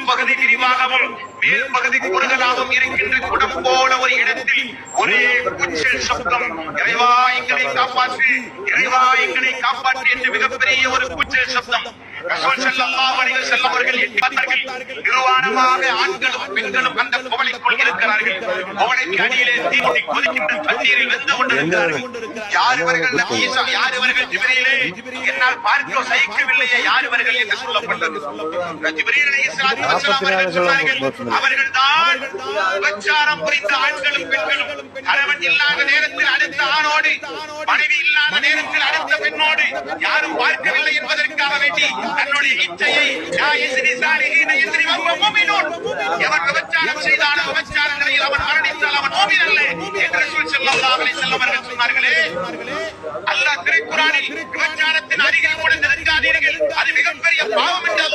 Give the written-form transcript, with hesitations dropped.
உள்பகுதி விரிவாகவும் மேல் பகுதி குறுகலாகவும் இருக்கின்ற குடம் போல ஒரு இடத்தில் ஒரே கூச்சல் சப்தம், இறைவா எங்களை காப்பாற்று, இறைவா எங்களை காப்பாற்று என்று மிகப்பெரிய ஒரு கூச்சல் சப்தம். ரசூல் ஸல்லல்லாஹு அலைஹி வஸல்லம் அவர்கள் எண்ணினார்கள், நிர்வாணமாக ஆண்களும் பெண்களும் அந்த குவளைக்குள் இருக்கிறார்கள். குவளைக்கு அடியிலே தீட்டி கொதிக்கின்ற தண்ணீரில் வெந்து கொண்டிருக்கிறார்கள். யார் இவர்கள்? நபி ஈசா. யார் இவர்கள்? ஜிப்ரீலே. என்னால் பார்க்க சகிக்கவில்லையே, யார் இவர்கள் என்று சொல்லப்பட்டது. ஜிப்ரீல் அலைஹிஸ்ஸலாத்து வஸலாம் அவர்கள் சொன்னார்கள், அவர்கள்தான் விபச்சாரம் புரிந்த ஆண்களும் பெண்களும். கணவன் இல்லாத நேரத்தில் அடுத்த ஆணோடு, மனைவி இல்லாத நேரத்தில் அடுத்த பெண்ணோடு யாரும் பார்க்கவில்லை என்பதற்காக வேண்டி தன்னுடைய இச்சையை எவன் விபச்சாரம் செய்தானோ விபச்சாரங்களில் அவன் மரணித்தால் அவன் மோமின் அல்ல என்று ரசூல் ஸல்லல்லாஹு அலைஹி வஸல்லம் அவர்கள் சொன்னார்களே. அல்லாஹ் திருக்குர்ஆனில் விபச்சாரத்தின் அருகில் கூட நெருங்காதீர்கள், அது மிகப்பெரிய பாவம் என்று